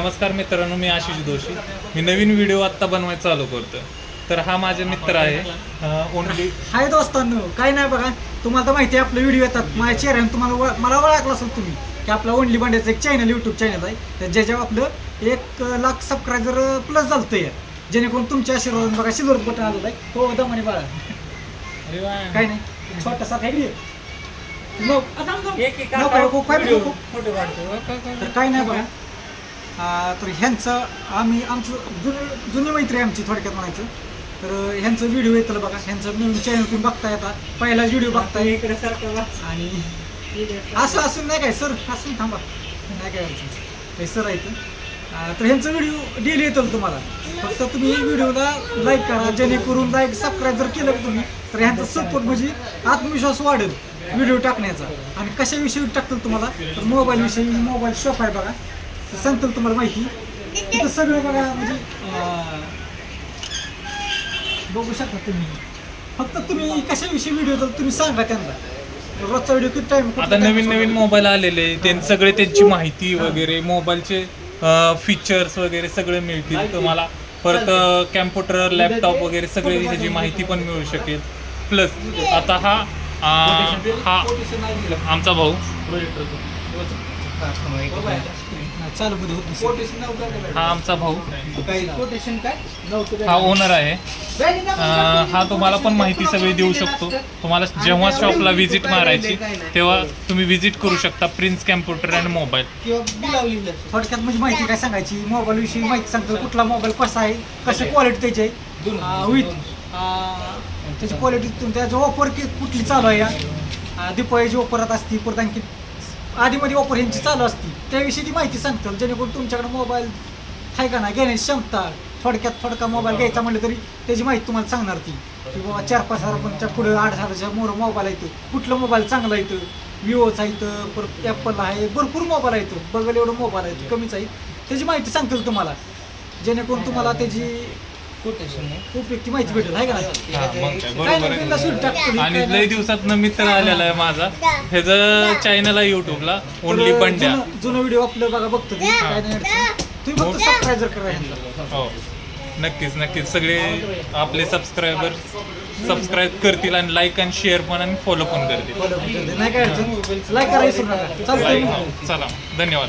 नमस्कार मित्रांनो, मी आशिष जोशी. मी नवीन व्हिडिओ आत्ता बनवायला चालू करतो. तर हा माझा मित्र आहे ओनली. हाय दोस्तांनो, काय नाही बघा, तुम्हाला तर माहिती आहे आपले व्हिडिओ येतात माझ्या चेहऱ्याने. तुम्हाला मला ओळखलं असेल तुम्ही की आपला ओनली बंड्याचं एक चॅनल, यूट्यूब चॅनल आहे, तर ज्याच्यावर आपलं 1,00,000 सबस्क्रायबर प्लस झालतं. जेणेकरून तुमच्या आशीर्वाद बघा सिल्वर बटन आलेलं आहे. हो दमाने बाळा, काय नाही छोटासा काय तर काय नाही बघा. तर ह्यांचं आमचं जुनी मैत्री आहे आमची, थोडक्यात म्हणायचं तर ह्यांचं व्हिडिओ येतं बघा. ह्यांचं नवीन चॅनल तुम्ही बघता येतात, पहिलाच व्हिडिओ बघताय इकडे सारखं. आणि असं असून नाही काय सर, असून थांबा नाही काय काही सर आहे तर ह्यांचं व्हिडिओ डेली येतं तुम्हाला. फक्त तुम्ही व्हिडिओला लाईक करा, जेणेकरून लाईक सबस्क्राईब जर केलं का तुम्ही तर ह्यांचा सपोर्ट म्हणजे आत्मविश्वास वाढेल व्हिडिओ टाकण्याचा. आणि कशाविषयी टाकतील तुम्हाला तर मोबाईलविषयी. मोबाईल शॉप आहे बघा, सांगतील तुम्हाला माहिती. तिथं सगळं बघा म्हणजे बघू शकता तुम्ही. फक्त तुम्ही कशाविषयी व्हिडिओ तर तुम्ही सांगा त्यांना. रोजचा व्हिडिओ किती टाइम. आता नवीन मोबाईल आलेले, सगळे त्यांची माहिती वगैरे, मोबाईलचे फीचर्स वगैरे सगळे मिळतील तुम्हाला. परत कॅम्प्युटर, लॅपटॉप वगैरे सगळे ह्याची माहिती पण मिळू शकेल. प्लस आता हा आमचा भाऊ हा आमचा भाऊ हा ओनर आहे. हा तुम्हाला पण माहिती सगळी देऊ शकतो. तुम्हाला जेव्हा शॉपला व्हिजिट मारायची तेव्हा तुम्ही व्हिजिट करू शकता. Prince computer and mobile. थोडक्यात म्हणजे माहिती काय सांगायची, मोबाईल विषयी माहिती सांगतो. कुठला मोबाईल कसा आहे, कशी क्वालिटी त्याची आहे, विथ त्याची क्वालिटी, त्याचा ऑफर कुठली चालू आहे, दिपाळीची ऑफरात असती, परत आणखी आधीमध्ये ऑफर ह्यांची चालू असती, त्याविषयी ती माहिती सांगतात. जेणेकरून तुमच्याकडे मोबाईल आहे का नाही घेण्याची क्षमता, थोडका मोबाईल घ्यायचा म्हटलं तरी त्याची माहिती तुम्हाला सांगणार ती की बाबा 4-5 हजारापर्यंतच्या पुढे 8 हजाराच्या मोबाईल येतो, कुठलं मोबाईल चांगला येतं, विवोचा येतं, परत ॲपल आहे, भरपूर मोबाईल येतो. बघायला एवढं मोबाईल आहे कमीच आहे, त्याची माहिती सांगतील तुम्हाला. जेणेकरून तुम्हाला त्याची उपयुक्त माहिती भेटेल आहे का नाही. आणि लई दिवसात मित्र आलेला आहे माझा, ह्याचं चॅनल आहे युट्यूबला ओनली बंड्या. जुनं व्हिडिओ आपलं बघा बघतो काय नाही अडचण. तुम्ही फक्त सबस्क्राईब करा. हो नक्कीच सगळे आपले सबस्क्रायबर सबस्क्राईब करतील आणि लाईक आणि शेअर पण आणि फॉलो पण करतील. नाही काय अडचण, लाईक करा विसरू नका. चला धन्यवाद.